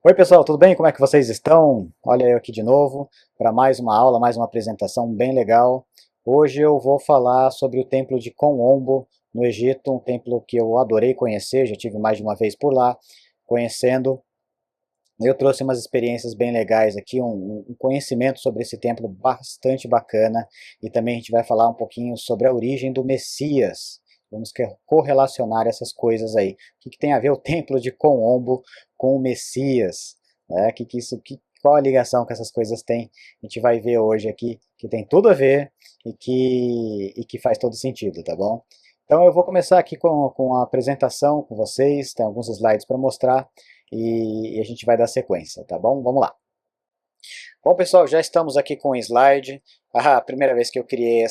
Oi pessoal, tudo bem? Como é que vocês estão? Olha eu aqui de novo para mais uma aula, mais uma apresentação bem legal. Hoje eu vou falar sobre o templo de Kom-Ombo no Egito, um templo que eu adorei conhecer, já tive mais de uma vez por lá conhecendo. Eu trouxe umas experiências bem legais aqui, um conhecimento sobre esse templo bastante bacana, e também a gente vai falar um pouquinho sobre a origem do Messias. Vamos correlacionar essas coisas aí. O que tem a ver o templo de Kom-Ombo com o Messias? Né? Qual a ligação que essas coisas têm? A gente vai ver hoje aqui que tem tudo a ver e que faz todo sentido, tá bom? Então eu vou começar aqui com a apresentação com vocês, tem alguns slides para mostrar e a gente vai dar sequência, tá bom? Vamos lá. Bom, pessoal, já estamos aqui com o slide. A primeira vez que eu criei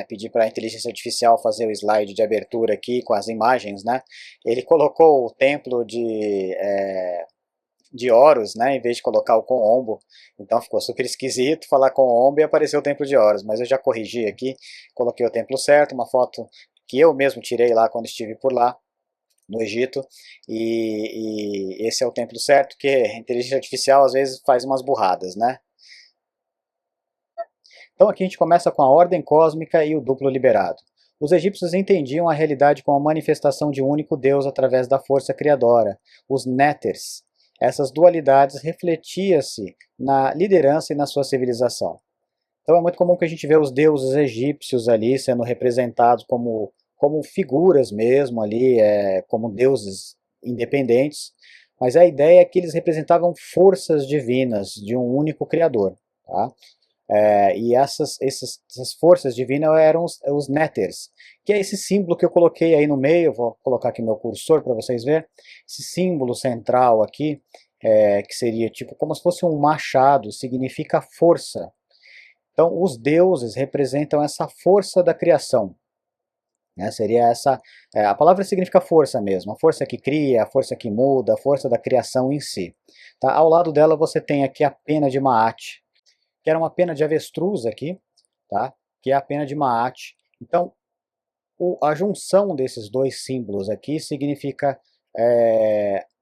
pedi para a inteligência artificial fazer o slide de abertura aqui com as imagens, né? Ele colocou o templo de Horus, né, em vez de colocar o Kom-Ombo, então ficou super esquisito falar Kom-Ombo e apareceu o templo de Horus, mas eu já corrigi aqui, coloquei o templo certo, uma foto que eu mesmo tirei lá quando estive por lá, no Egito, e esse é o templo certo, que a inteligência artificial às vezes faz umas burradas, né? Então aqui a gente começa com a ordem cósmica e o duplo liberado. Os egípcios entendiam a realidade como a manifestação de um único Deus através da força criadora, os Néters. Essas dualidades refletiam-se na liderança e na sua civilização. Então é muito comum que a gente vê os deuses egípcios ali sendo representados como figuras mesmo ali, como deuses independentes, mas a ideia é que eles representavam forças divinas de um único criador. Tá? E essas forças divinas eram os Néters, que é esse símbolo que eu coloquei aí no meio, vou colocar aqui meu cursor para vocês verem, esse símbolo central aqui, que seria tipo como se fosse um machado, significa força. Então os deuses representam essa força da criação. Né? Seria a palavra significa força mesmo, a força que cria, a força que muda, a força da criação em si. Tá? Ao lado dela você tem aqui a pena de Maat, que era uma pena de avestruz aqui, tá? Que é a pena de Maat. Então, a junção desses dois símbolos aqui significa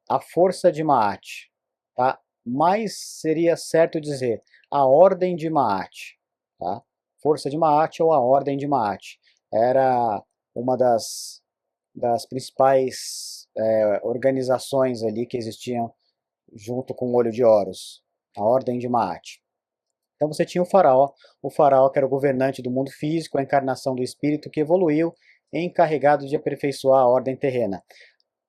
a força de Maat, tá? Mas seria certo dizer a ordem de Maat, tá? Força de Maat ou a ordem de Maat. Era uma das principais organizações ali que existiam junto com o Olho de Horus, a ordem de Maat. Então você tinha o faraó que era o governante do mundo físico, a encarnação do espírito que evoluiu, encarregado de aperfeiçoar a ordem terrena.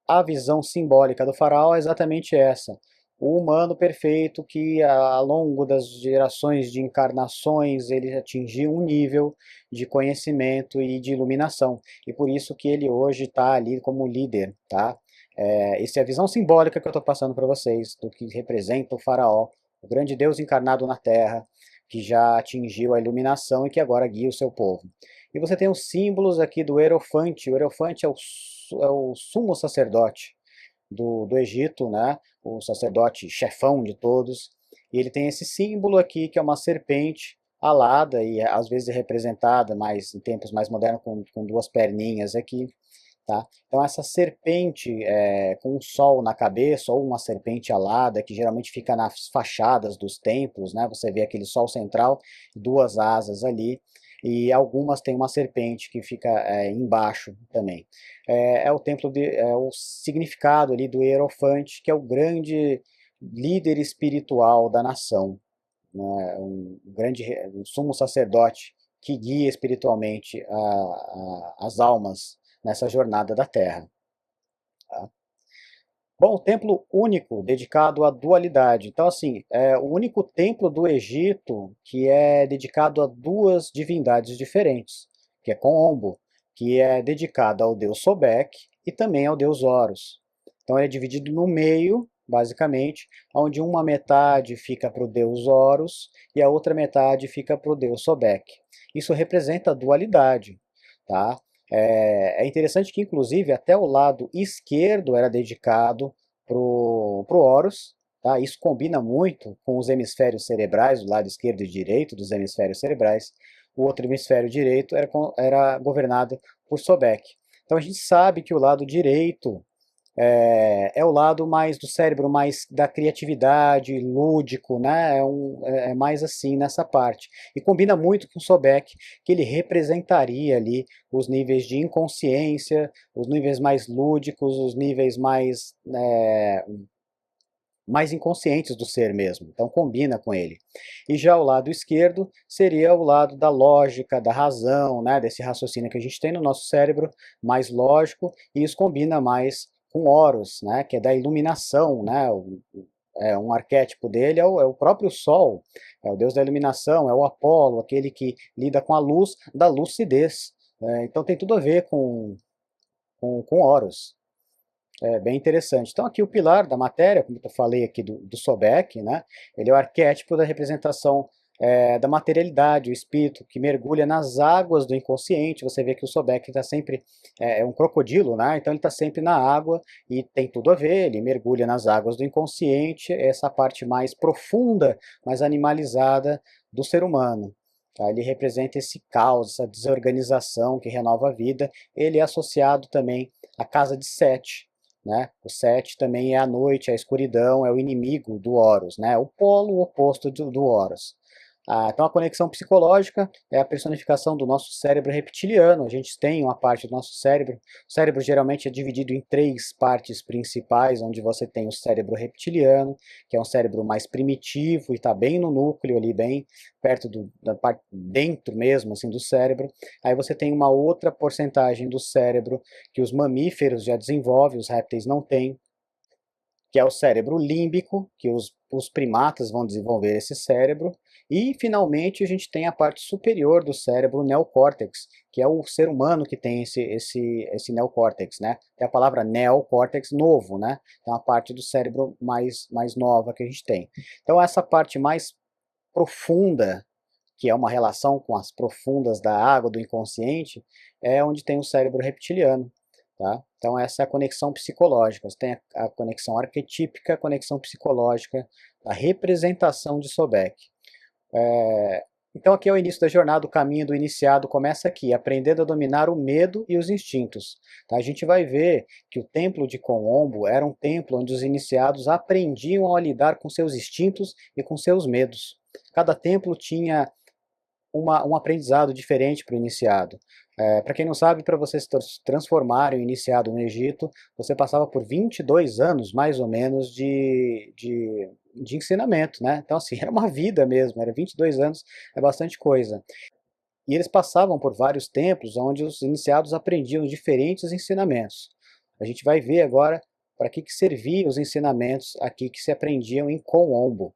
A visão simbólica do faraó é exatamente essa, o humano perfeito que ao longo das gerações de encarnações ele atingiu um nível de conhecimento e de iluminação, e por isso que ele hoje está ali como líder, tá? Essa é a visão simbólica que eu estou passando para vocês, do que representa o faraó, o grande Deus encarnado na Terra, que já atingiu a iluminação e que agora guia o seu povo. E você tem os símbolos aqui do Hierofante. O Hierofante é o sumo sacerdote do Egito, né? O sacerdote chefão de todos. E ele tem esse símbolo aqui, que é uma serpente alada e às vezes representada em tempos mais modernos com duas perninhas aqui. Tá? Então essa serpente com um sol na cabeça, ou uma serpente alada, que geralmente fica nas fachadas dos templos, né? Você vê aquele sol central, duas asas ali, e algumas têm uma serpente que fica embaixo também. É o significado ali do Hierofante, que é o grande líder espiritual da nação, né? Um sumo sacerdote que guia espiritualmente as almas nessa jornada da Terra. Tá? Bom, o templo único dedicado à dualidade. Então, assim, é o único templo do Egito que é dedicado a duas divindades diferentes, que é Kom-Ombo, que é dedicado ao deus Sobek e também ao deus Horus. Então, ele é dividido no meio, basicamente, onde uma metade fica para o deus Horus e a outra metade fica para o deus Sobek. Isso representa a dualidade, tá? É interessante que, inclusive, até o lado esquerdo era dedicado para o Horus. Tá? Isso combina muito com os hemisférios cerebrais, o lado esquerdo e direito dos hemisférios cerebrais. O outro hemisfério direito era governado por Sobek. Então a gente sabe que o lado direito é o lado mais do cérebro, mais da criatividade, lúdico, né? É mais assim nessa parte. E combina muito com o Sobek, que ele representaria ali os níveis de inconsciência, os níveis mais lúdicos, os níveis mais inconscientes do ser mesmo, então combina com ele. E já o lado esquerdo seria o lado da lógica, da razão, né, desse raciocínio que a gente tem no nosso cérebro, mais lógico, e isso combina mais com Horus, né, que é da iluminação, né, um arquétipo dele é o próprio Sol, é o deus da iluminação, é o Apolo, aquele que lida com a luz da lucidez. Então tem tudo a ver com Horus. É bem interessante. Então aqui o pilar da matéria, como eu falei aqui do Sobek, né? Ele é o arquétipo da representação da materialidade, o espírito que mergulha nas águas do inconsciente. Você vê que o Sobek está sempre, é um crocodilo, né? Então ele está sempre na água e tem tudo a ver, ele mergulha nas águas do inconsciente, essa parte mais profunda, mais animalizada do ser humano. Tá? Ele representa esse caos, essa desorganização que renova a vida. Ele é associado também à casa de Sete, né? O Sete também é a noite, a escuridão, é o inimigo do Horus, né? O polo oposto do Horus. Então a conexão psicológica é a personificação do nosso cérebro reptiliano. A gente tem uma parte do nosso cérebro. O cérebro geralmente é dividido em três partes principais, onde você tem o cérebro reptiliano, que é um cérebro mais primitivo e está bem no núcleo ali, bem perto da parte dentro mesmo assim do cérebro. Aí você tem uma outra porcentagem do cérebro que os mamíferos já desenvolvem, os répteis não têm, que é o cérebro límbico, que os primatas vão desenvolver esse cérebro, e finalmente a gente tem a parte superior do cérebro, o neocórtex, que é o ser humano que tem esse neocórtex, né? É a palavra neocórtex, novo, né? Então a parte do cérebro mais nova que a gente tem. Então essa parte mais profunda, que é uma relação com as profundas da água, do inconsciente, é onde tem o cérebro reptiliano. Tá? Então essa é a conexão psicológica. Você tem a conexão arquetípica, a conexão psicológica, a representação de Sobek. Então aqui é o início da jornada, o caminho do iniciado começa aqui, aprendendo a dominar o medo e os instintos. Tá? A gente vai ver que o templo de Kolombo era um templo onde os iniciados aprendiam a lidar com seus instintos e com seus medos. Cada templo tinha um aprendizado diferente para o iniciado. Para quem não sabe, para você se transformar em iniciado no Egito, você passava por 22 anos, mais ou menos, de ensinamento, né? Então, assim, era uma vida mesmo, era 22 anos, é bastante coisa. E eles passavam por vários templos onde os iniciados aprendiam diferentes ensinamentos. A gente vai ver agora para que serviam os ensinamentos aqui que se aprendiam em Kolombo,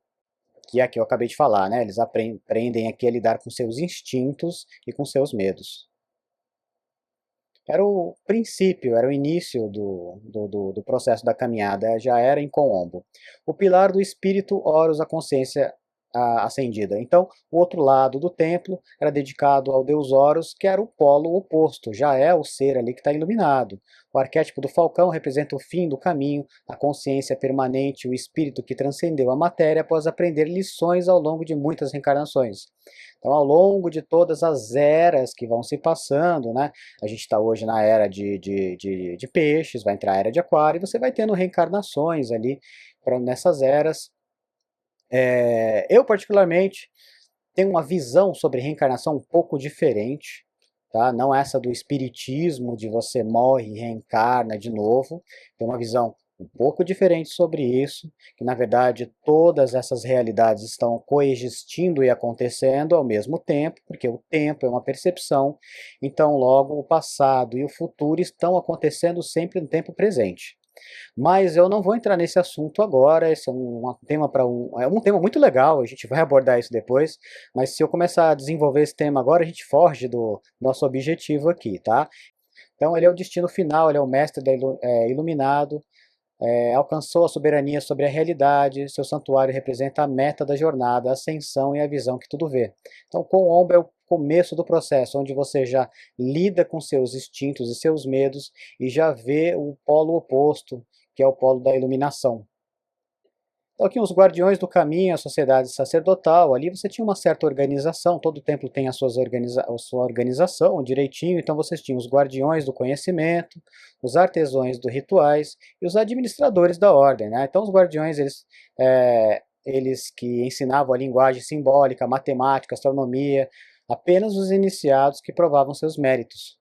que é a que eu acabei de falar, né? Eles aprendem aqui a lidar com seus instintos e com seus medos. Era o princípio, era o início do processo da caminhada, já era em Kolombo. O pilar do espírito, Horus, a consciência ascendida. Então, o outro lado do templo era dedicado ao deus Horus, que era o polo oposto, já é o ser ali que está iluminado. O arquétipo do falcão representa o fim do caminho, a consciência permanente, o espírito que transcendeu a matéria após aprender lições ao longo de muitas reencarnações. Então, ao longo de todas as eras que vão se passando, né? A gente está hoje na era de peixes, vai entrar a era de aquário, e você vai tendo reencarnações ali nessas eras. Eu, particularmente, tenho uma visão sobre reencarnação um pouco diferente, tá? Não essa do espiritismo, de você morre e reencarna de novo. Tem uma visão um pouco diferente sobre isso, que na verdade todas essas realidades estão coexistindo e acontecendo ao mesmo tempo, porque o tempo é uma percepção, então logo o passado e o futuro estão acontecendo sempre no tempo presente. Mas eu não vou entrar nesse assunto agora, esse é um tema é um tema muito legal, a gente vai abordar isso depois, mas se eu começar a desenvolver esse tema agora, a gente foge do nosso objetivo aqui, tá? Então ele é o destino final, ele é o mestre iluminado, alcançou a soberania sobre a realidade, seu santuário representa a meta da jornada, a ascensão e a visão que tudo vê. Então, com o ombro é o começo do processo, onde você já lida com seus instintos e seus medos e já vê o polo oposto, que é o polo da iluminação. Então aqui os guardiões do caminho, a sociedade sacerdotal, ali você tinha uma certa organização, todo templo tem a sua organização direitinho, então vocês tinham os guardiões do conhecimento, os artesãos dos rituais e os administradores da ordem, né? Então os guardiões, eles que ensinavam a linguagem simbólica, matemática, astronomia, apenas os iniciados que provavam seus méritos.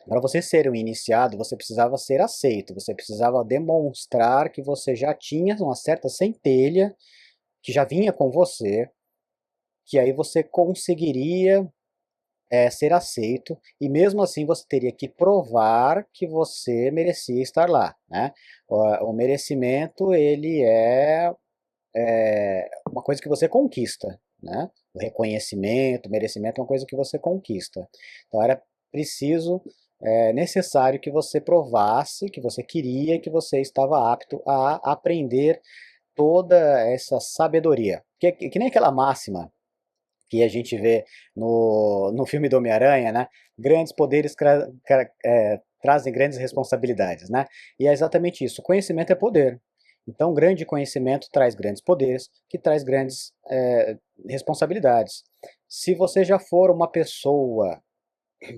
Para você ser um iniciado, você precisava ser aceito, você precisava demonstrar que você já tinha uma certa centelha, que já vinha com você, que aí você conseguiria ser aceito, e mesmo assim você teria que provar que você merecia estar lá, né? O merecimento, ele é uma coisa que você conquista, né? O reconhecimento, o merecimento é uma coisa que você conquista. Então era preciso, necessário que você provasse que você queria, que você estava apto a aprender toda essa sabedoria. Que nem aquela máxima que a gente vê no filme do Homem-Aranha, né? Grandes poderes trazem grandes responsabilidades, né? E é exatamente isso. O conhecimento é poder. Então, grande conhecimento traz grandes poderes, que traz grandes responsabilidades. Se você já for uma pessoa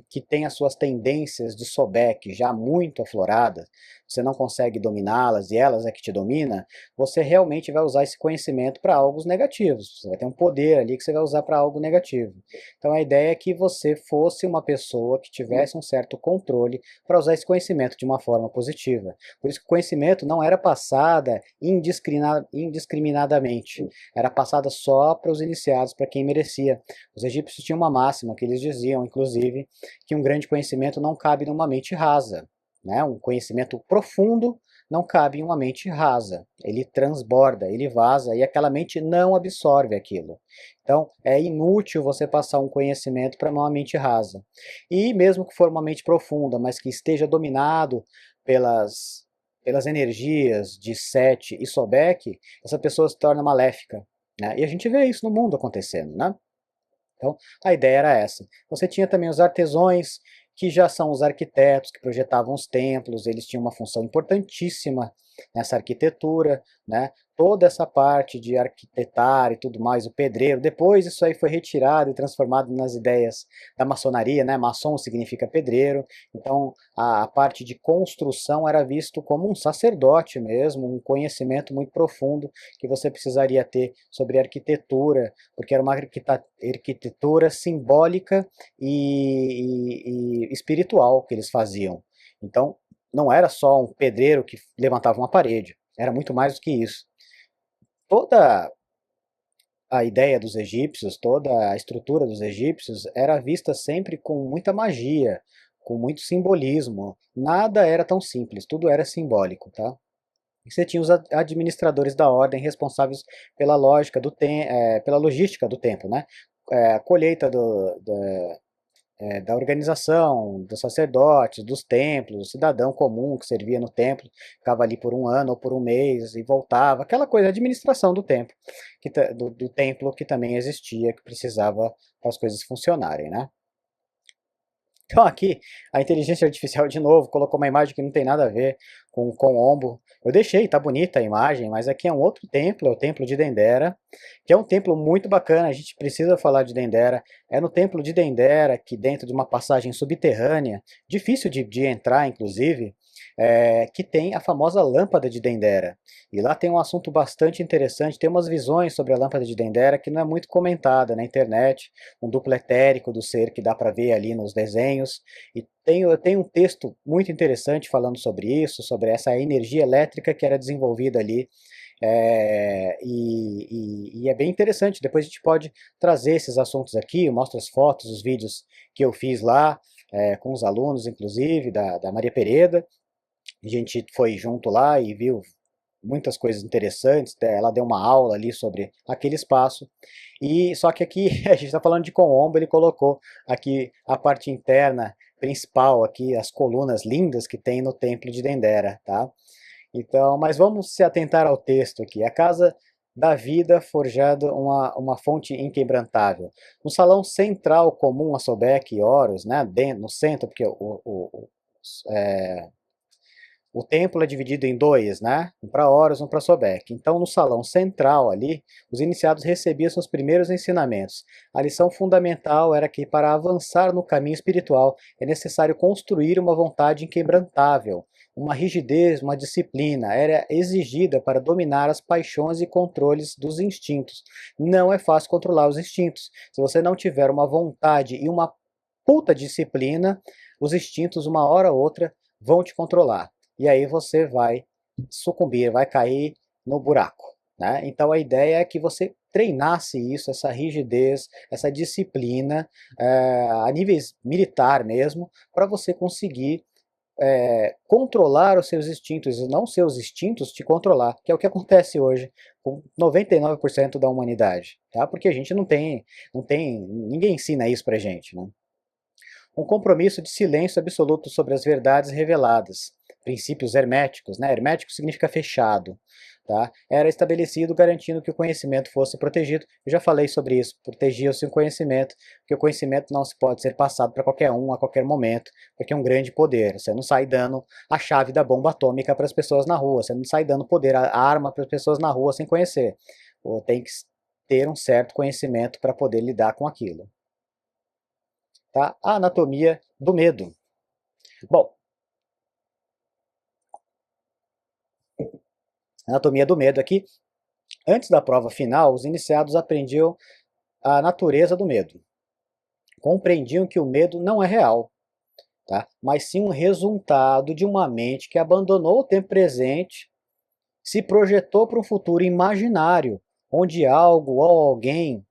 que tem as suas tendências de Sobek já muito afloradas, você não consegue dominá-las e elas é que te domina, você realmente vai usar esse conhecimento para algo negativos. Você vai ter um poder ali que você vai usar para algo negativo. Então a ideia é que você fosse uma pessoa que tivesse um certo controle para usar esse conhecimento de uma forma positiva. Por isso que o conhecimento não era passada indiscriminadamente, era passada só para os iniciados, para quem merecia. Os egípcios tinham uma máxima que eles diziam, inclusive, que um grande conhecimento não cabe numa mente rasa, né? Um conhecimento profundo não cabe em uma mente rasa, ele transborda, ele vaza e aquela mente não absorve aquilo. Então é inútil você passar um conhecimento para uma mente rasa. E mesmo que for uma mente profunda, mas que esteja dominado pelas energias de Sete e Sobek, essa pessoa se torna maléfica, né? E a gente vê isso no mundo acontecendo, né? Então, a ideia era essa. Você tinha também os artesãos, que já são os arquitetos que projetavam os templos, eles tinham uma função importantíssima nessa arquitetura, né? Toda essa parte de arquitetar e tudo mais, o pedreiro, depois isso aí foi retirado e transformado nas ideias da maçonaria, né? Maçom significa pedreiro, então a parte de construção era visto como um sacerdote mesmo, um conhecimento muito profundo que você precisaria ter sobre arquitetura, porque era uma arquitetura simbólica e espiritual que eles faziam. Então, não era só um pedreiro que levantava uma parede, era muito mais do que isso. Toda a ideia dos egípcios, toda a estrutura dos egípcios era vista sempre com muita magia, com muito simbolismo. Nada era tão simples, tudo era simbólico, tá? E você tinha os administradores da ordem responsáveis pela lógica pela logística do templo, né? A colheita da organização, dos sacerdotes, dos templos, do cidadão comum que servia no templo, ficava ali por um ano ou por um mês e voltava, aquela coisa, a administração do templo, do templo que também existia, que precisava para as coisas funcionarem, né? Então aqui, a inteligência artificial de novo colocou uma imagem que não tem nada a ver com Ombo. Eu deixei, tá bonita a imagem, mas aqui é um outro templo, é o templo de Dendera, que é um templo muito bacana, a gente precisa falar de Dendera. É no templo de Dendera, que dentro de uma passagem subterrânea, difícil de entrar inclusive, que tem a famosa lâmpada de Dendera. E lá tem um assunto bastante interessante, tem umas visões sobre a lâmpada de Dendera que não é muito comentada na internet, um duplo etérico do ser que dá para ver ali nos desenhos, e tem um texto muito interessante falando sobre isso, sobre essa energia elétrica que era desenvolvida ali, e é bem interessante. Depois a gente pode trazer esses assuntos aqui, eu mostro as fotos, os vídeos que eu fiz lá, com os alunos, inclusive, da Maria Pereda. A gente foi junto lá e viu muitas coisas interessantes, ela deu uma aula ali sobre aquele espaço, e só que aqui a gente está falando de Coombo, ele colocou aqui a parte interna principal, aqui as colunas lindas que tem no templo de Dendera, tá? Então, mas vamos se atentar ao texto aqui. A casa da vida forjada uma fonte inquebrantável. No salão central comum a Sobek e Horus, né, no centro, porque o templo é dividido em dois, né? Um para Horus, um para Sobek. Então, no salão central ali, os iniciados recebiam seus primeiros ensinamentos. A lição fundamental era que, para avançar no caminho espiritual, é necessário construir uma vontade inquebrantável. Uma rigidez, uma disciplina era exigida para dominar as paixões e controles dos instintos. Não é fácil controlar os instintos. Se você não tiver uma vontade e uma puta disciplina, os instintos, uma hora ou outra, vão te controlar. E aí você vai sucumbir, vai cair no buraco, né? Então a ideia é que você treinasse isso, essa rigidez, essa disciplina, a níveis militar mesmo, para você conseguir controlar os seus instintos e não seus instintos te controlar, que é o que acontece hoje com 99% da humanidade, tá? Porque a gente ninguém ensina isso pra gente, né? Um compromisso de silêncio absoluto sobre as verdades reveladas, princípios herméticos, né? Hermético significa fechado, tá? Era estabelecido garantindo que o conhecimento fosse protegido. Eu já falei sobre isso, protegia-se o conhecimento, porque o conhecimento não se pode ser passado para qualquer um a qualquer momento, porque é um grande poder. Você não sai dando a chave da bomba atômica para as pessoas na rua, você não sai dando poder, a arma para as pessoas na rua sem conhecer. Ou tem que ter um certo conhecimento para poder lidar com aquilo. Tá? A anatomia do medo. Bom, anatomia do medo aqui. Antes da prova final, os iniciados aprendiam a natureza do medo. Compreendiam que o medo não é real, tá? Mas sim um resultado de uma mente que abandonou o tempo presente, se projetou para um futuro imaginário, onde algo ou alguém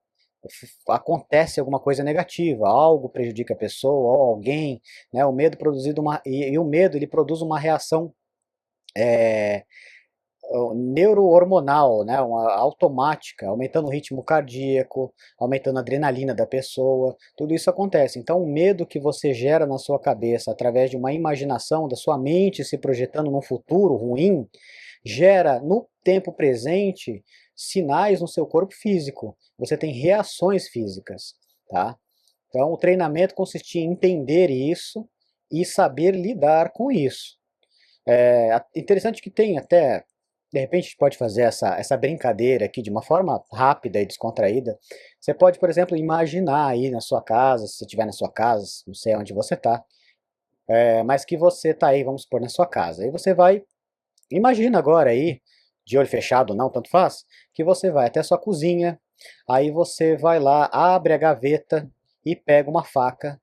acontece alguma coisa negativa, algo prejudica a pessoa ou alguém, né? O medo e o medo ele produz uma reação neurohormonal, né, uma automática, aumentando o ritmo cardíaco, aumentando a adrenalina da pessoa, tudo isso acontece. Então o medo que você gera na sua cabeça através de uma imaginação da sua mente se projetando num futuro ruim, gera no tempo presente sinais no seu corpo físico. Você tem reações físicas, tá? Então o treinamento consistia em entender isso e saber lidar com isso. É interessante que tem até, de repente a gente pode fazer essa brincadeira aqui de uma forma rápida e descontraída. Você pode, por exemplo, imaginar aí na sua casa, se você estiver na sua casa, não sei onde você está, mas que você está aí, vamos supor, na sua casa. Aí você vai, imagina agora aí, de olho fechado ou não, tanto faz, que você vai até a sua cozinha, aí você vai lá, abre a gaveta e pega uma faca.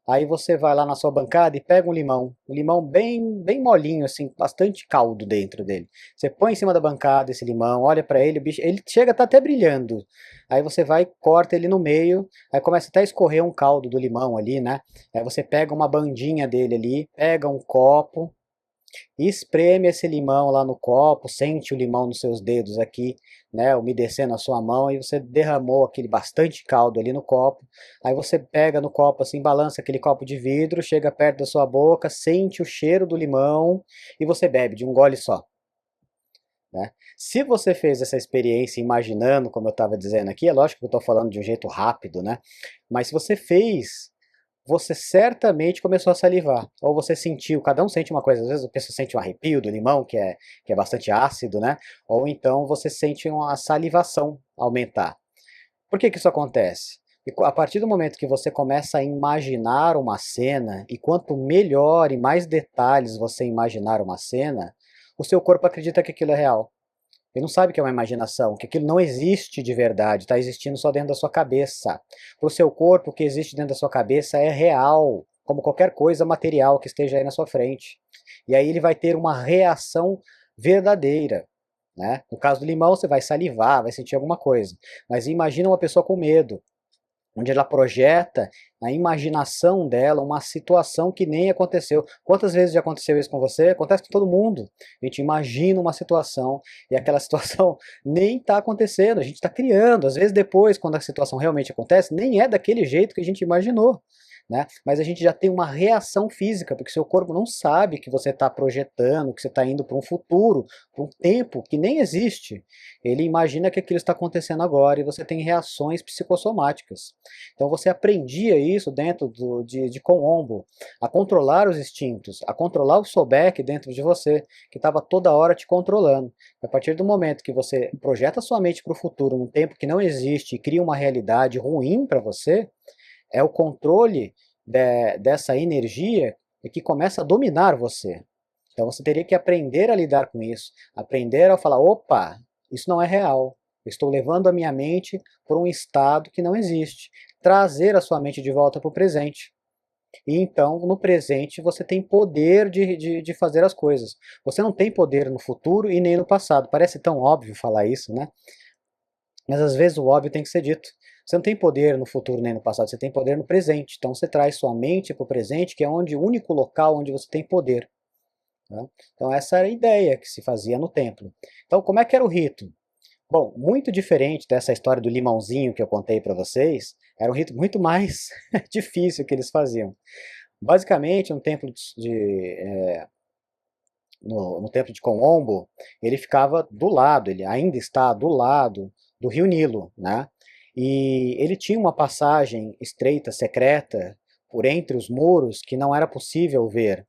Aí você vai lá na sua bancada e pega um limão bem, bem molinho, assim, bastante caldo dentro dele. Você põe em cima da bancada esse limão, olha para ele, o bicho, ele chega a estar até brilhando. Aí você vai, corta ele no meio, aí começa até a escorrer um caldo do limão ali, né? Aí você pega uma bandinha dele ali, pega um copo, espreme esse limão lá no copo, sente o limão nos seus dedos aqui, né, umedecendo a sua mão, e você derramou aquele bastante caldo ali no copo. Aí você pega no copo assim, balança aquele copo de vidro, chega perto da sua boca, sente o cheiro do limão e você bebe de um gole só. Né? Se você fez essa experiência imaginando, como eu estava dizendo aqui, é lógico que eu estou falando de um jeito rápido, né? Mas se você fez, você certamente começou a salivar. Ou você sentiu, cada um sente uma coisa, às vezes a pessoa sente um arrepio do limão, que é bastante ácido, né? Ou então você sente uma salivação aumentar. Por que que isso acontece? E a partir do momento que você começa a imaginar uma cena, e quanto melhor e mais detalhes você imaginar uma cena, o seu corpo acredita que aquilo é real. Ele não sabe que é uma imaginação, que aquilo não existe de verdade, está existindo só dentro da sua cabeça. Para o seu corpo, o que existe dentro da sua cabeça é real, como qualquer coisa material que esteja aí na sua frente. E aí ele vai ter uma reação verdadeira. Né? No caso do limão, você vai salivar, vai sentir alguma coisa. Mas imagina uma pessoa com medo, onde ela projeta na imaginação dela uma situação que nem aconteceu. Quantas vezes já aconteceu isso com você? Acontece com todo mundo. A gente imagina uma situação e aquela situação nem está acontecendo, a gente está criando. Às vezes depois, quando a situação realmente acontece, nem é daquele jeito que a gente imaginou. né? Mas a gente já tem uma reação física, porque seu corpo não sabe que você está projetando, que você está indo para um futuro, para um tempo que nem existe. Ele imagina que aquilo está acontecendo agora e você tem reações psicossomáticas. Então você aprendia isso dentro de Kononbo, a controlar os instintos, a controlar o Sobek dentro de você, que estava toda hora te controlando. A partir do momento que você projeta sua mente para o futuro, num tempo que não existe, e cria uma realidade ruim para você, é o controle dessa energia que começa a dominar você. Então você teria que aprender a lidar com isso, aprender a falar, opa, isso não é real, eu estou levando a minha mente para um estado que não existe, trazer a sua mente de volta para o presente. E então, no presente, você tem poder de fazer as coisas. Você não tem poder no futuro e nem no passado. Parece tão óbvio falar isso, né? Mas às vezes o óbvio tem que ser dito. Você não tem poder no futuro nem no passado, você tem poder no presente. Então você traz sua mente para o presente, que é o único local onde você tem poder. Tá? Então essa era a ideia que se fazia no templo. Então como é que era o rito? Bom, muito diferente dessa história do limãozinho que eu contei para vocês, era um rito muito mais difícil que eles faziam. Basicamente, no templo no templo de Kononbo, ele ficava do lado, ele ainda está do lado do rio Nilo, né? E ele tinha uma passagem estreita, secreta, por entre os muros que não era possível ver,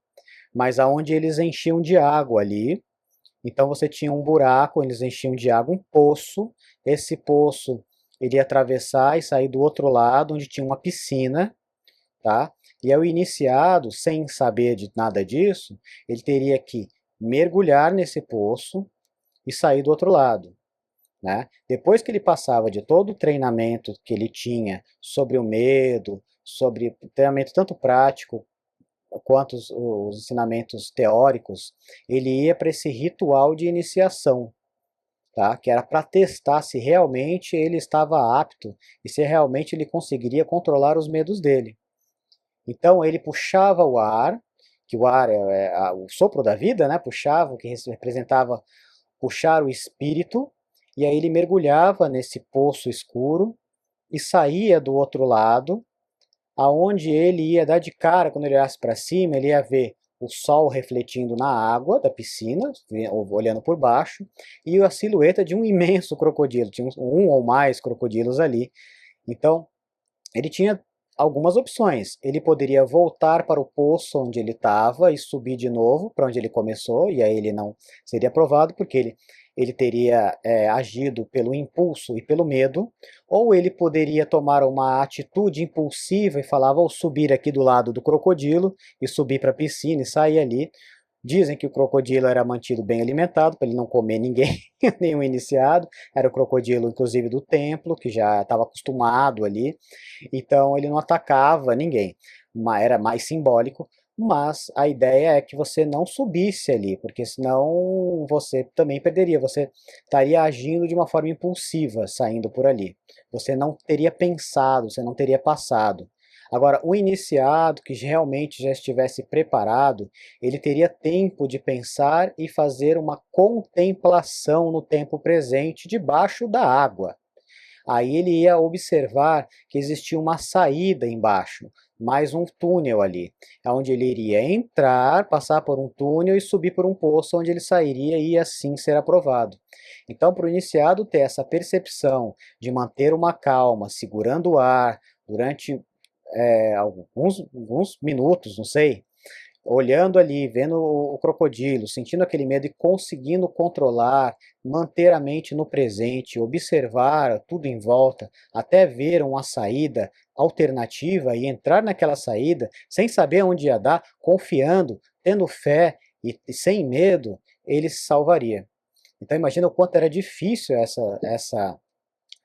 mas aonde eles enchiam de água ali. Então você tinha um buraco, eles enchiam de água um poço, esse poço ele ia atravessar e sair do outro lado, onde tinha uma piscina, tá? E ao iniciado, sem saber de nada disso, ele teria que mergulhar nesse poço e sair do outro lado, né? Depois que ele passava de todo o treinamento que ele tinha sobre o medo, sobre treinamento tanto prático quanto os ensinamentos teóricos, ele ia para esse ritual de iniciação, tá? Que era para testar se realmente ele estava apto e se realmente ele conseguiria controlar os medos dele. Então ele puxava o ar, que o ar é o sopro da vida, né? Puxava, o que representava puxar o espírito, e aí ele mergulhava nesse poço escuro e saía do outro lado, aonde ele ia dar de cara, quando ele olhasse para cima, ele ia ver o sol refletindo na água da piscina, olhando por baixo, e a silhueta de um imenso crocodilo, tinha um ou mais crocodilos ali. Então, ele tinha algumas opções. Ele poderia voltar para o poço onde ele estava e subir de novo para onde ele começou, e aí ele não seria aprovado, porque ele teria agido pelo impulso e pelo medo, ou ele poderia tomar uma atitude impulsiva e falar, vou subir aqui do lado do crocodilo e subir para a piscina e sair ali. Dizem que o crocodilo era mantido bem alimentado, para ele não comer ninguém, nenhum iniciado. Era o crocodilo, inclusive, do templo, que já estava acostumado ali. Então ele não atacava ninguém. Era mais simbólico. Mas a ideia é que você não subisse ali, porque senão você também perderia. Você estaria agindo de uma forma impulsiva, saindo por ali. Você não teria pensado, você não teria passado. Agora, o iniciado que realmente já estivesse preparado, ele teria tempo de pensar e fazer uma contemplação no tempo presente debaixo da água. Aí ele ia observar que existia uma saída embaixo, mais um túnel ali, onde ele iria entrar, passar por um túnel e subir por um poço onde ele sairia e assim ser aprovado. Então, para o iniciado ter essa percepção de manter uma calma, segurando o ar durante alguns minutos, não sei, olhando ali, vendo o crocodilo, sentindo aquele medo e conseguindo controlar, manter a mente no presente, observar tudo em volta, até ver uma saída alternativa e entrar naquela saída sem saber onde ia dar, confiando, tendo fé e sem medo, ele se salvaria. Então imagina o quanto era difícil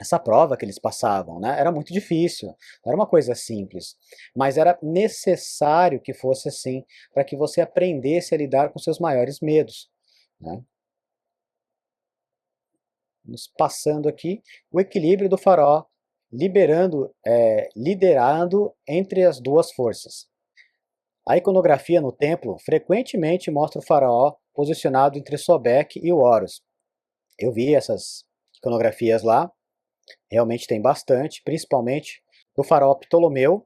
essa prova que eles passavam, né? Era muito difícil, não era uma coisa simples, mas era necessário que fosse assim, para que você aprendesse a lidar com seus maiores medos, né? Passando aqui, o equilíbrio do faraó, liderando entre as duas forças. A iconografia no templo frequentemente mostra o faraó posicionado entre Sobek e o Horus. Eu vi essas iconografias lá. Realmente tem bastante, principalmente do faraó Ptolomeu,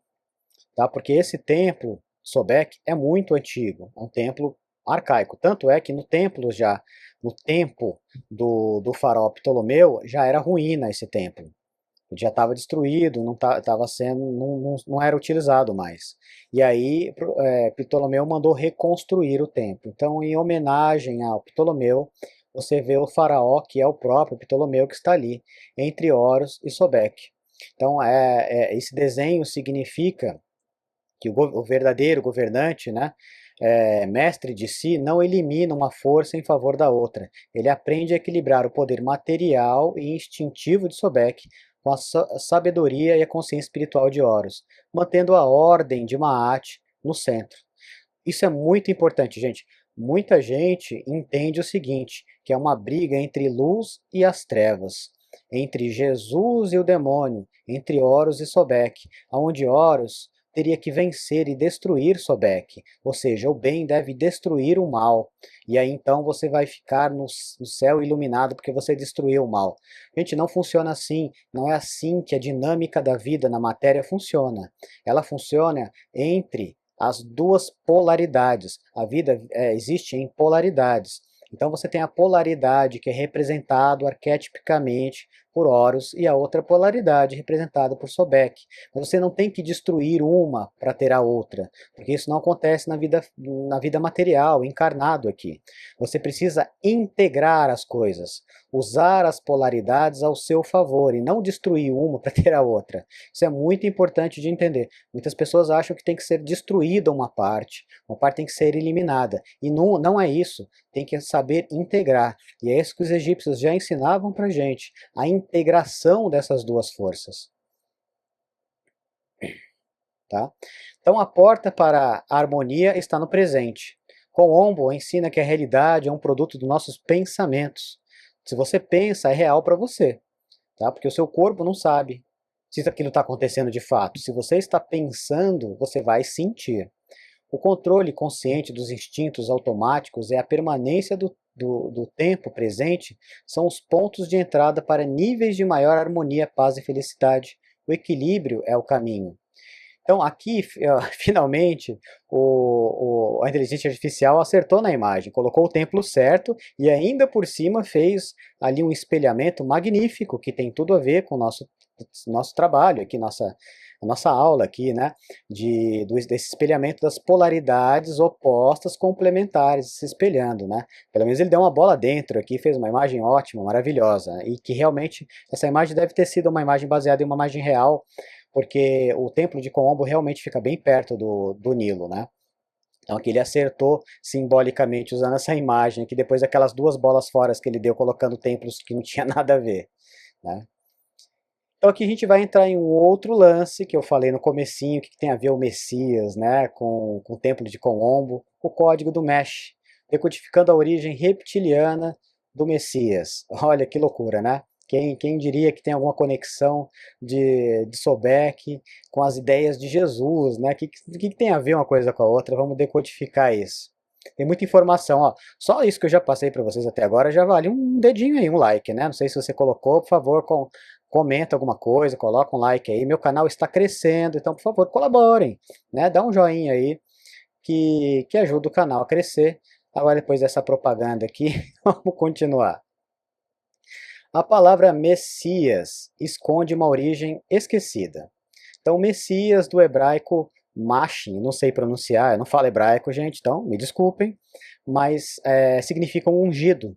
tá? Porque esse templo, Sobek, é muito antigo, é um templo arcaico. Tanto é que no templo já, no tempo do faraó Ptolomeu, já era ruína esse templo. Ele já estava destruído, não era utilizado mais. E aí Ptolomeu mandou reconstruir o templo. Então, em homenagem ao Ptolomeu, você vê o faraó, que é o próprio Ptolomeu, que está ali, entre Horus e Sobek. Então, esse desenho significa que o verdadeiro governante, né, mestre de si, não elimina uma força em favor da outra. Ele aprende a equilibrar o poder material e instintivo de Sobek com a sabedoria e a consciência espiritual de Horus, mantendo a ordem de Maat no centro. Isso é muito importante, gente. Muita gente entende o seguinte, que é uma briga entre luz e as trevas, entre Jesus e o demônio, entre Horus e Sobek, onde Horus teria que vencer e destruir Sobek, ou seja, o bem deve destruir o mal, e aí então você vai ficar no céu iluminado porque você destruiu o mal. Gente, não funciona assim, não é assim que a dinâmica da vida na matéria funciona. Ela funciona entre as duas polaridades. A vida existe em polaridades. Então você tem a polaridade que é representado arquetipicamente por Horus e a outra polaridade representada por Sobek. Mas você não tem que destruir uma para ter a outra, porque isso não acontece na vida material, encarnado aqui. Você precisa integrar as coisas, usar as polaridades ao seu favor e não destruir uma para ter a outra. Isso é muito importante de entender. Muitas pessoas acham que tem que ser destruída uma parte tem que ser eliminada. E não é isso. Tem que saber integrar. E é isso que os egípcios já ensinavam para a gente, a integração dessas duas forças. Tá? Então a porta para a harmonia está no presente. Colombo ensina que a realidade é um produto dos nossos pensamentos. Se você pensa, é real para você, tá? Porque o seu corpo não sabe se aquilo está acontecendo de fato. Se você está pensando, você vai sentir. O controle consciente dos instintos automáticos é a permanência do tempo presente, são os pontos de entrada para níveis de maior harmonia, paz e felicidade. O equilíbrio é o caminho. Então, aqui, finalmente, a inteligência artificial acertou na imagem, colocou o templo certo e ainda por cima fez ali um espelhamento magnífico que tem tudo a ver com o nosso trabalho aqui, a nossa aula aqui, né, desse espelhamento das polaridades opostas complementares se espelhando, né. Pelo menos ele deu uma bola dentro aqui, fez uma imagem ótima, maravilhosa, e que realmente essa imagem deve ter sido uma imagem baseada em uma imagem real, porque o templo de Colombo realmente fica bem perto do Nilo, né. Então aqui ele acertou simbolicamente usando essa imagem aqui, depois daquelas duas bolas fora que ele deu colocando templos que não tinha nada a ver, né. Então aqui a gente vai entrar em um outro lance que eu falei no comecinho, que tem a ver o Messias, né, com o Templo de Colombo, o código do Mesh, decodificando a origem reptiliana do Messias. Olha que loucura, né? Quem diria que tem alguma conexão de Sobek com as ideias de Jesus, né? Que tem a ver uma coisa com a outra? Vamos decodificar isso. Tem muita informação, ó. Só isso que eu já passei para vocês até agora já vale um dedinho aí, um like, né? Não sei se você colocou, por favor, comenta alguma coisa, coloca um like aí. Meu canal está crescendo, então por favor, colaborem, né? Dá um joinha aí que ajuda o canal a crescer. Agora depois dessa propaganda aqui, vamos continuar. A palavra Messias esconde uma origem esquecida. Então, Messias do hebraico Mashin, não sei pronunciar, eu não falo hebraico, gente, então me desculpem, mas significa um ungido.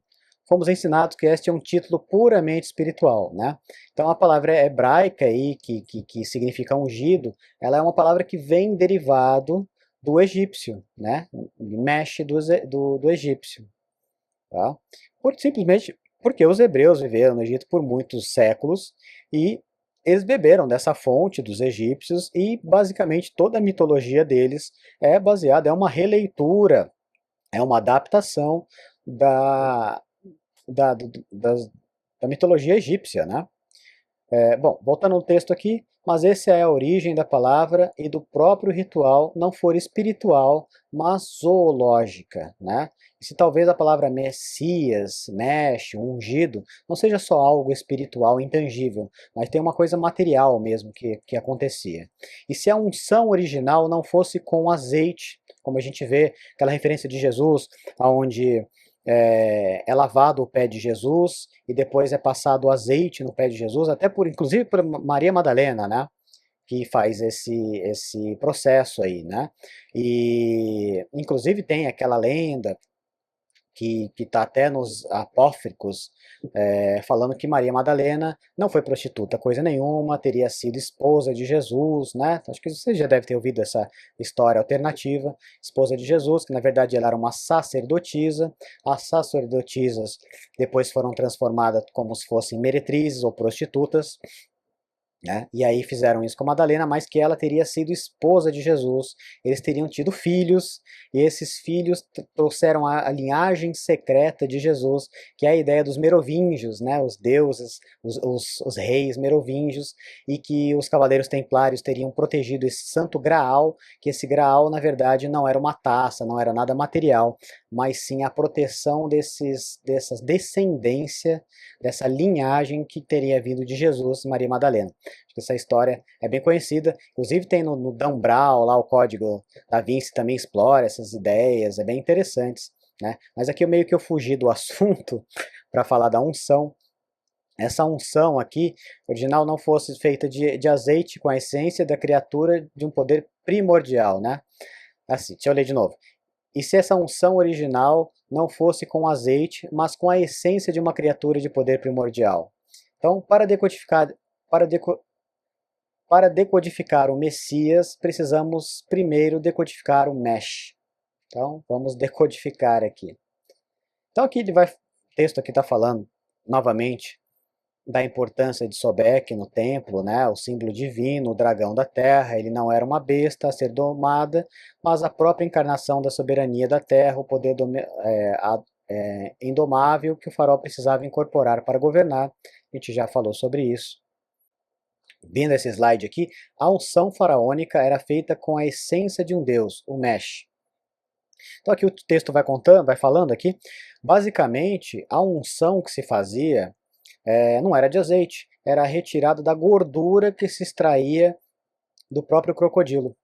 Fomos ensinados que este é um título puramente espiritual, né? Então a palavra hebraica aí, que significa ungido, ela é uma palavra que vem derivado do egípcio, né? Mesh do egípcio, tá? Simplesmente porque os hebreus viveram no Egito por muitos séculos e eles beberam dessa fonte dos egípcios e basicamente toda a mitologia deles é baseada, é uma releitura, é uma adaptação da, da, da mitologia egípcia, né? Bom, voltando ao texto aqui, mas essa é a origem da palavra e do próprio ritual não for espiritual, mas zoológica, né? E se talvez a palavra Messias, Mesh, ungido, não seja só algo espiritual, intangível, mas tem uma coisa material mesmo que acontecia. E se a unção original não fosse com azeite, como a gente vê aquela referência de Jesus, onde é lavado o pé de Jesus e depois é passado azeite no pé de Jesus, até por, inclusive por Maria Madalena, né? Que faz esse processo aí, né? E inclusive tem aquela lenda que está até nos apócrifos, falando que Maria Madalena não foi prostituta, coisa nenhuma, teria sido esposa de Jesus, né? Acho que você já deve ter ouvido essa história alternativa, esposa de Jesus, que na verdade ela era uma sacerdotisa. As sacerdotisas depois foram transformadas como se fossem meretrizes ou prostitutas, né? E aí fizeram isso com Madalena, mas que ela teria sido esposa de Jesus, eles teriam tido filhos, e esses filhos trouxeram a linhagem secreta de Jesus, que é a ideia dos merovingios, né? Os deuses, os reis merovingios, e que os cavaleiros templários teriam protegido esse santo Graal, que esse Graal, na verdade, não era uma taça, não era nada material, mas sim a proteção dessas descendência, dessa linhagem que teria vindo de Jesus, Maria Madalena. Acho que essa história é bem conhecida, inclusive tem no Dan Brown, lá o Código da Vinci também explora essas ideias, é bem interessantes, né? Mas aqui meio que eu fugi do assunto para falar da unção. Essa unção aqui, original, não fosse feita de azeite com a essência da criatura de um poder primordial, né? Assim, deixa eu ler de novo. E se essa unção original não fosse com azeite, mas com a essência de uma criatura de poder primordial? Então, para, deco, para decodificar o Messias, precisamos primeiro decodificar o Mesh. Então, vamos decodificar aqui. Então, o texto aqui está falando, novamente, da importância de Sobek no templo, né? O símbolo divino, o dragão da terra. Ele não era uma besta a ser domada, mas a própria encarnação da soberania da terra, o poder indomável que o faraó precisava incorporar para governar. A gente já falou sobre isso. Vendo esse slide aqui, a unção faraônica era feita com a essência de um deus, o Mesh. Então aqui o texto vai falando aqui, basicamente a unção que se fazia não era de azeite, era retirada da gordura que se extraía do próprio crocodilo.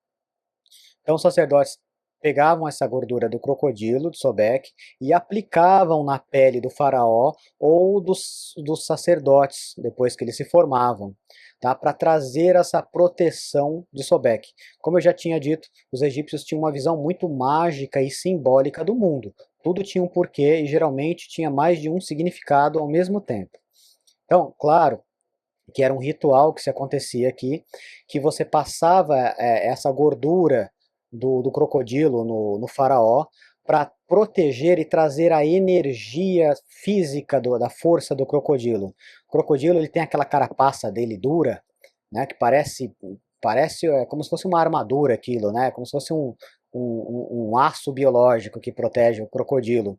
Então os sacerdotes pegavam essa gordura do crocodilo, do Sobek, e aplicavam na pele do faraó ou dos sacerdotes, depois que eles se formavam, tá? Para trazer essa proteção de Sobek. Como eu já tinha dito, os egípcios tinham uma visão muito mágica e simbólica do mundo. Tudo tinha um porquê e geralmente tinha mais de um significado ao mesmo tempo. Então, claro que era um ritual que se acontecia aqui, que você passava essa gordura do crocodilo no faraó para proteger e trazer a energia física da força do crocodilo. O crocodilo ele tem aquela carapaça dele dura, né, que parece como se fosse uma armadura aquilo, né, como se fosse um aço biológico que protege o crocodilo.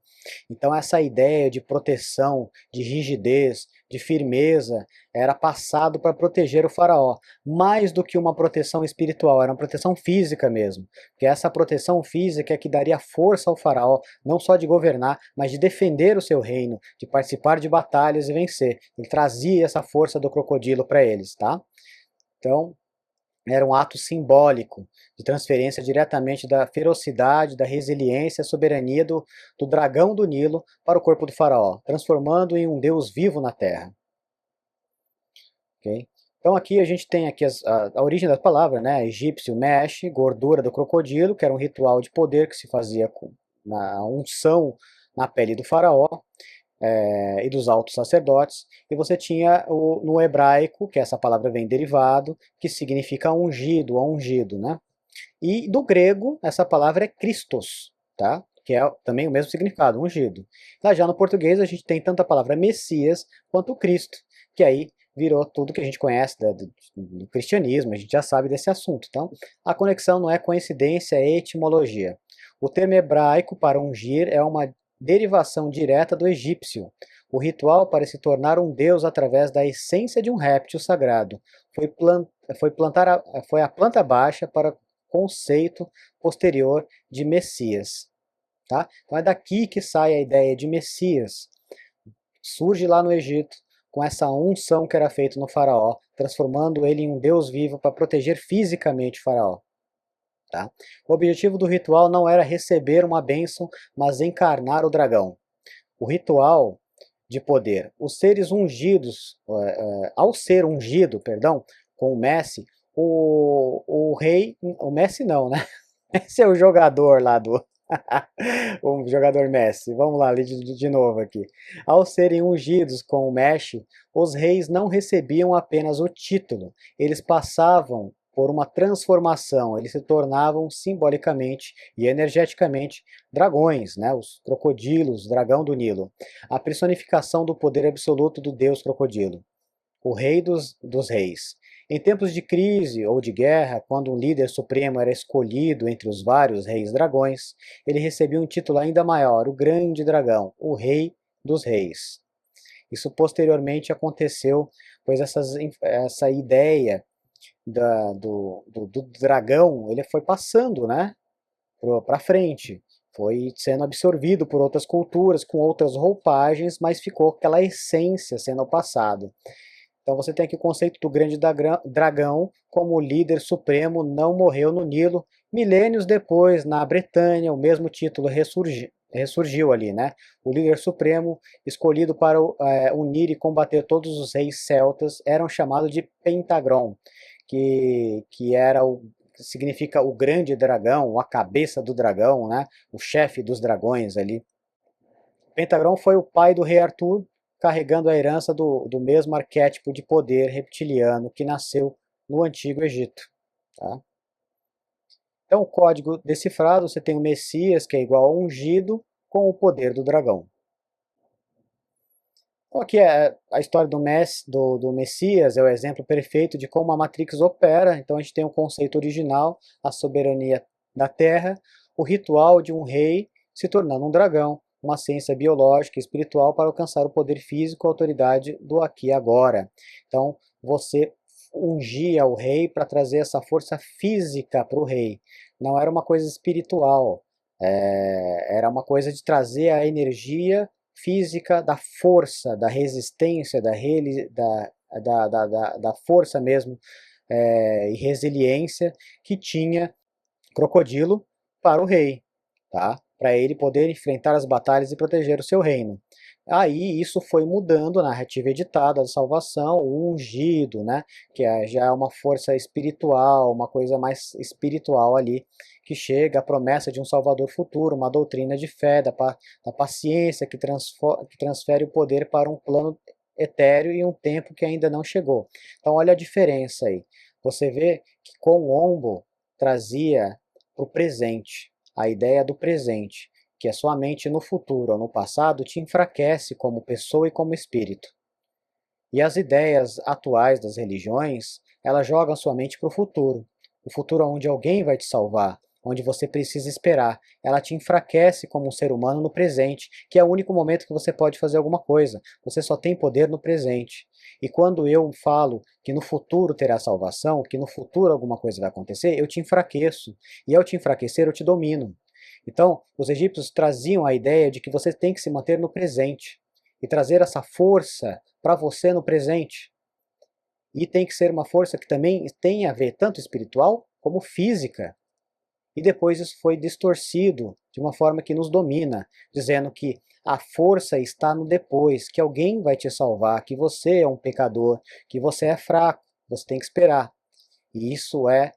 Então essa ideia de proteção, de rigidez, de firmeza, era passado para proteger o faraó, mais do que uma proteção espiritual, era uma proteção física mesmo, que essa proteção física é que daria força ao faraó, não só de governar, mas de defender o seu reino, de participar de batalhas e vencer. Ele trazia essa força do crocodilo para eles, tá? Então, era um ato simbólico de transferência diretamente da ferocidade, da resiliência, soberania do dragão do Nilo para o corpo do faraó, transformando em um deus vivo na terra. Okay? Então aqui a gente tem aqui a origem da palavra, né? Egípcio, mesh, gordura do crocodilo, que era um ritual de poder que se fazia na unção na pele do faraó. E dos altos sacerdotes, e você tinha no hebraico, que essa palavra vem derivado, que significa ungido, ungido, né? E do grego, essa palavra é Christos, tá? Que é também o mesmo significado, ungido. Já no português, a gente tem tanto a palavra Messias quanto Cristo, que aí virou tudo que a gente conhece do cristianismo, a gente já sabe desse assunto. Então, a conexão não é coincidência, é etimologia. O termo hebraico para ungir é uma derivação direta do egípcio. O ritual para se tornar um deus através da essência de um réptil sagrado foi a planta baixa para o conceito posterior de Messias. Tá? Então é daqui que sai a ideia de Messias. Surge lá no Egito, com essa unção que era feita no faraó, transformando ele em um Deus vivo para proteger fisicamente o faraó. Tá? O objetivo do ritual não era receber uma bênção, mas encarnar o dragão. O ritual de poder. Os seres ungidos, ao ser ungido, perdão, com o Messi, o rei, o Messi não, né? Esse é o jogador lá do, o jogador Messi. Vamos lá, de novo aqui. Ao serem ungidos com o Messi, os reis não recebiam apenas o título, eles passavam por uma transformação, eles se tornavam simbolicamente e energeticamente dragões, né? Os crocodilos, dragão do Nilo, a personificação do poder absoluto do deus crocodilo, o rei dos reis. Em tempos de crise ou de guerra, quando um líder supremo era escolhido entre os vários reis dragões, ele recebia um título ainda maior, o grande dragão, o rei dos reis. Isso posteriormente aconteceu, pois essa ideia do dragão, ele foi passando, né, para frente, foi sendo absorvido por outras culturas, com outras roupagens, mas ficou aquela essência sendo passada. Então você tem aqui o conceito do grande dragão como líder supremo, não morreu no Nilo. Milênios depois, na Bretanha, o mesmo título ressurgiu ali, né? O líder supremo, escolhido para unir e combater todos os reis celtas, eram chamados de Pentagron, que era que significa o grande dragão, a cabeça do dragão, né? O chefe dos dragões ali. Pentagron foi o pai do rei Arthur, carregando a herança do mesmo arquétipo de poder reptiliano que nasceu no Antigo Egito. Tá? Então, o código decifrado, você tem o Messias, que é igual a ungido, com o poder do dragão. Então, aqui é a história do Messias, é o exemplo perfeito de como a Matrix opera. Então, a gente tem o conceito original, a soberania da Terra, o ritual de um rei se tornando um dragão, uma ciência biológica e espiritual para alcançar o poder físico e a autoridade do aqui e agora. Então, você ungia o rei para trazer essa força física para o rei. Não era uma coisa espiritual, era uma coisa de trazer a energia física da força, da resistência, da força mesmo e resiliência que tinha Crocodilo para o rei, tá? Para ele poder enfrentar as batalhas e proteger o seu reino. Aí isso foi mudando a narrativa editada da salvação, o ungido, né? Que já é uma força espiritual, uma coisa mais espiritual ali, que chega a promessa de um salvador futuro, uma doutrina de fé, da paciência que transfere o poder para um plano etéreo e um tempo que ainda não chegou. Então olha a diferença aí. Você vê que com o Ombo trazia para o presente, a ideia do presente, que a sua mente no futuro ou no passado te enfraquece como pessoa e como espírito. E as ideias atuais das religiões, elas jogam a sua mente para o futuro onde alguém vai te salvar, onde você precisa esperar. Ela te enfraquece como um ser humano no presente, que é o único momento que você pode fazer alguma coisa. Você só tem poder no presente. E quando eu falo que no futuro terá salvação, que no futuro alguma coisa vai acontecer, eu te enfraqueço. E ao te enfraquecer, eu te domino. Então, os egípcios traziam a ideia de que você tem que se manter no presente e trazer essa força para você no presente. E tem que ser uma força que também tem a ver tanto espiritual como física. E depois isso foi distorcido de uma forma que nos domina, dizendo que a força está no depois, que alguém vai te salvar, que você é um pecador, que você é fraco, você tem que esperar. E isso é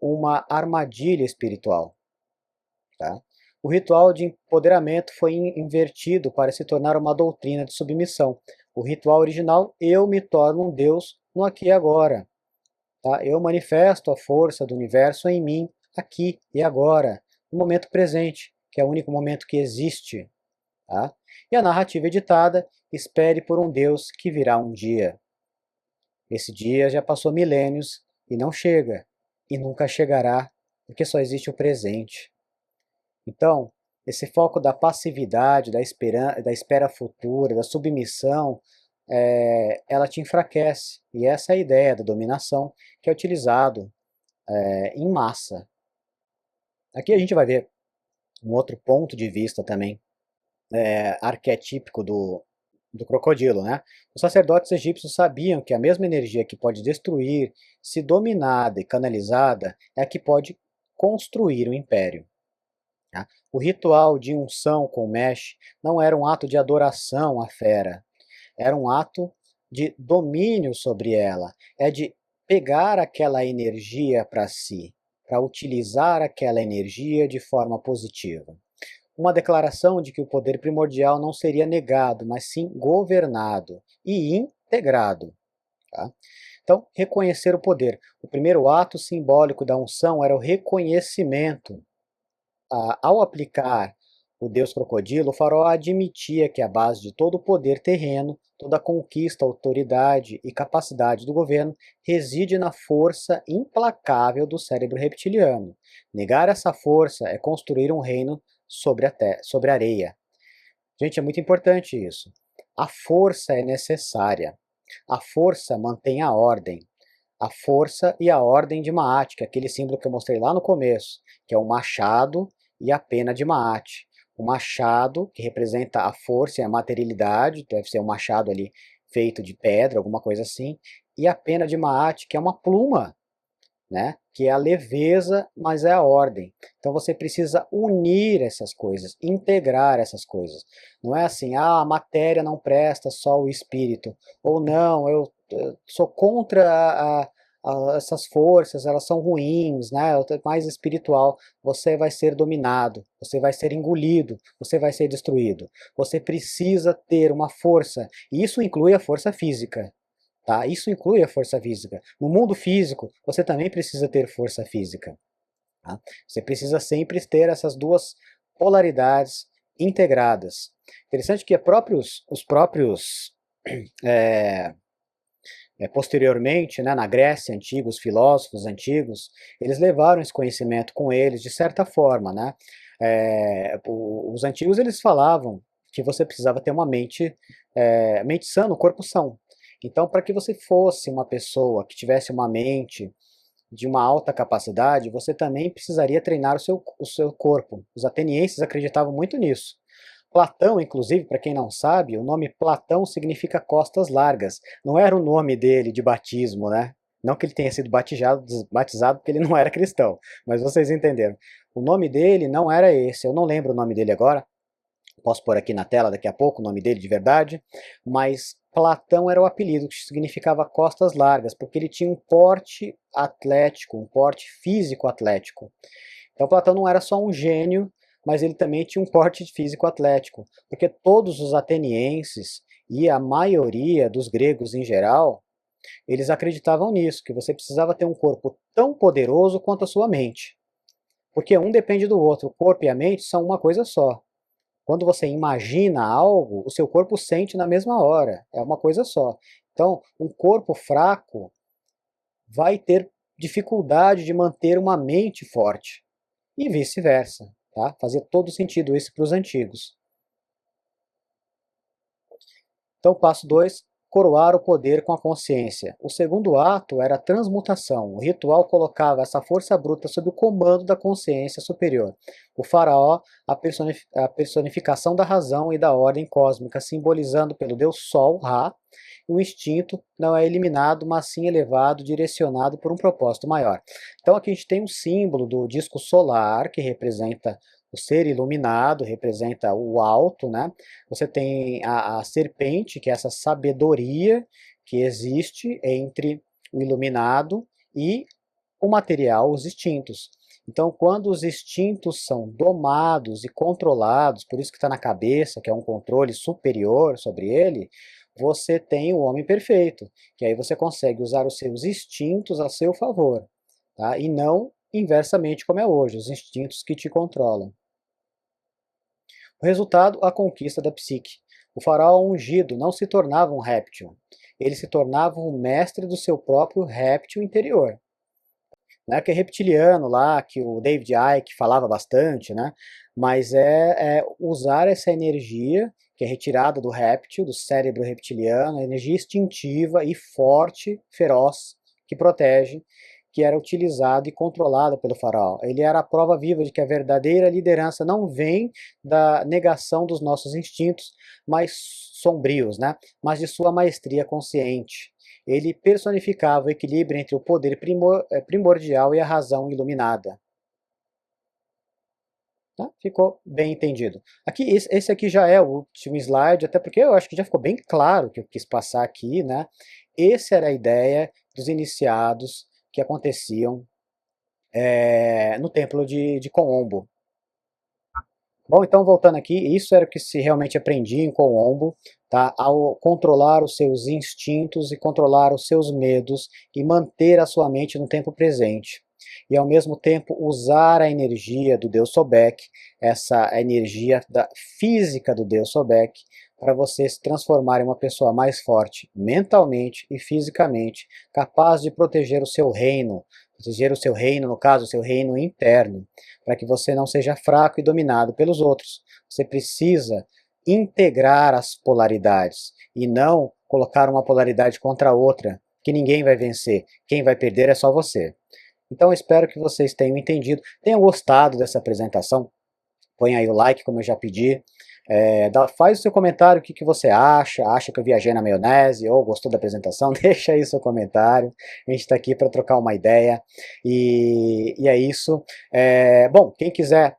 uma armadilha espiritual. Tá? O ritual de empoderamento foi invertido para se tornar uma doutrina de submissão. O ritual original, eu me torno um Deus no aqui e agora. Tá? Eu manifesto a força do universo em mim, aqui e agora, no momento presente, que é o único momento que existe. Tá? E a narrativa editada, espere por um Deus que virá um dia. Esse dia já passou milênios e não chega, e nunca chegará, porque só existe o presente. Então, esse foco da passividade, da espera futura, da submissão, ela te enfraquece. E essa é a ideia da dominação que é utilizado em massa. Aqui a gente vai ver um outro ponto de vista também arquetípico do crocodilo, né? Os sacerdotes egípcios sabiam que a mesma energia que pode destruir, se dominada e canalizada, é a que pode construir o império. Tá? O ritual de unção com Mesh não era um ato de adoração à fera, era um ato de domínio sobre ela, é de pegar aquela energia para si, para utilizar aquela energia de forma positiva. Uma declaração de que o poder primordial não seria negado, mas sim governado e integrado. Tá? Então, reconhecer o poder. O primeiro ato simbólico da unção era o reconhecimento. Ao aplicar o deus crocodilo, o faraó admitia que a base de todo o poder terreno, toda a conquista, autoridade e capacidade do governo reside na força implacável do cérebro reptiliano. Negar essa força é construir um reino sobre a areia. Gente, é muito importante isso. A força é necessária. A força mantém a ordem. A força e a ordem de Maat, que é aquele símbolo que eu mostrei lá no começo, que é o machado e a pena de Maat. O machado, que representa a força e a materialidade, deve ser um machado ali feito de pedra, alguma coisa assim, e a pena de Maat, que é uma pluma, né? Que é a leveza, mas é a ordem. Então você precisa unir essas coisas, integrar essas coisas. Não é assim, a matéria não presta, só o espírito. Ou não, eu sou contra essas forças, elas são ruins, né? Mais espiritual. Você vai ser dominado, você vai ser engolido, você vai ser destruído. Você precisa ter uma força, e isso inclui a força física. Tá? Isso inclui a força física. No mundo físico, você também precisa ter força física. Tá? Você precisa sempre ter essas duas polaridades integradas. Interessante que os próprios posteriormente, né, na Grécia antiga, os filósofos antigos, eles levaram esse conhecimento com eles de certa forma. Né? Os antigos eles falavam que você precisava ter uma mente sã, no corpo são. Então, para que você fosse uma pessoa que tivesse uma mente de uma alta capacidade, você também precisaria treinar o seu corpo. Os atenienses acreditavam muito nisso. Platão, inclusive, para quem não sabe, o nome Platão significa costas largas. Não era o nome dele de batismo, né? Não que ele tenha sido batizado porque ele não era cristão, mas vocês entenderam. O nome dele não era esse, eu não lembro o nome dele agora, posso pôr aqui na tela daqui a pouco o nome dele de verdade, mas Platão era o apelido, que significava costas largas, porque ele tinha um porte atlético, um porte físico atlético. Então Platão não era só um gênio, mas ele também tinha um porte físico atlético, porque todos os atenienses e a maioria dos gregos em geral, eles acreditavam nisso, que você precisava ter um corpo tão poderoso quanto a sua mente. Porque um depende do outro, o corpo e a mente são uma coisa só. Quando você imagina algo, o seu corpo sente na mesma hora, é uma coisa só. Então, um corpo fraco vai ter dificuldade de manter uma mente forte, e vice-versa. Tá? Fazia todo sentido isso para os antigos. Então, passo 2, coroar o poder com a consciência. O segundo ato era a transmutação. O ritual colocava essa força bruta sob o comando da consciência superior. O faraó, a personificação da razão e da ordem cósmica, simbolizando pelo deus Sol, Ra. O instinto não é eliminado, mas sim elevado, direcionado por um propósito maior. Então aqui a gente tem um símbolo do disco solar, que representa o ser iluminado, representa o alto, né? Você tem a serpente, que é essa sabedoria que existe entre o iluminado e o material, os instintos. Então, quando os instintos são domados e controlados, por isso que está na cabeça, que é um controle superior sobre ele, você tem o homem perfeito, que aí você consegue usar os seus instintos a seu favor, tá? E não inversamente como é hoje, os instintos que te controlam. O resultado, a conquista da psique. O faraó ungido não se tornava um réptil, ele se tornava o mestre do seu próprio réptil interior. Não é que é reptiliano lá, que o David Icke falava bastante, né? Mas é usar essa energia que é retirada do réptil, do cérebro reptiliano, a energia instintiva e forte, feroz, que protege, que era utilizada e controlada pelo faraó. Ele era a prova viva de que a verdadeira liderança não vem da negação dos nossos instintos mais sombrios, né? Mas de sua maestria consciente. Ele personificava o equilíbrio entre o poder primordial e a razão iluminada. Tá? Ficou bem entendido. Aqui, esse aqui já é o último slide, até porque eu acho que já ficou bem claro o que eu quis passar aqui, né? Essa era a ideia dos iniciados que aconteciam no templo de Coombo. Bom, então voltando aqui, isso era o que se realmente aprendia em Coombo, tá? Ao controlar os seus instintos e controlar os seus medos e manter a sua mente no tempo presente. E ao mesmo tempo usar a energia do Deus Sobek, essa energia da física do Deus Sobek, para você se transformar em uma pessoa mais forte mentalmente e fisicamente, capaz de proteger o seu reino, no caso, o seu reino interno, para que você não seja fraco e dominado pelos outros. Você precisa integrar as polaridades e não colocar uma polaridade contra a outra, que ninguém vai vencer. Quem vai perder é só você. Então eu espero que vocês tenham entendido, tenham gostado dessa apresentação. Põe aí o like, como eu já pedi. Faz o seu comentário, o que você acha que eu viajei na maionese, ou gostou da apresentação, deixa aí o seu comentário, a gente está aqui para trocar uma ideia, e é isso. Bom, quem quiser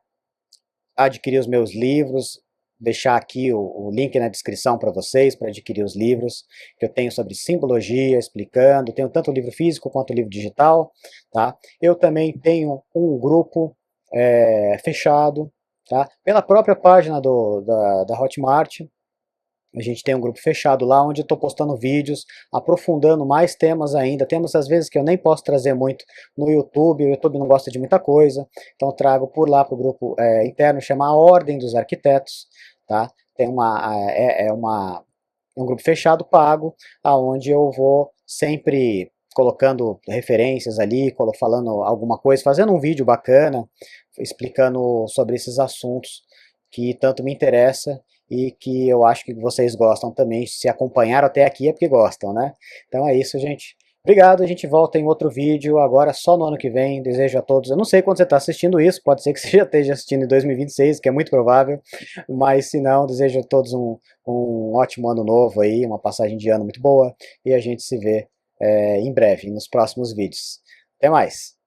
adquirir os meus livros, deixar aqui o link na descrição para vocês, para adquirir os livros que eu tenho sobre simbologia, explicando, tenho tanto o livro físico quanto o livro digital, tá? Eu também tenho um grupo fechado, tá? Pela própria página da Hotmart, a gente tem um grupo fechado lá, onde eu estou postando vídeos, aprofundando mais temas ainda, temas às vezes que eu nem posso trazer muito no YouTube, o YouTube não gosta de muita coisa, então eu trago por lá para o grupo interno, chama a Ordem dos Arquitetos, tá? Tem um grupo fechado pago, aonde eu vou sempre colocando referências ali, falando alguma coisa, fazendo um vídeo bacana, explicando sobre esses assuntos que tanto me interessa e que eu acho que vocês gostam também. Se acompanharam até aqui é porque gostam, né? Então é isso, gente. Obrigado, a gente volta em outro vídeo, agora só no ano que vem. Desejo a todos, eu não sei quando você está assistindo isso, pode ser que você já esteja assistindo em 2026, que é muito provável, mas se não, desejo a todos um ótimo ano novo aí, uma passagem de ano muito boa, e a gente se vê em breve, nos próximos vídeos. Até mais!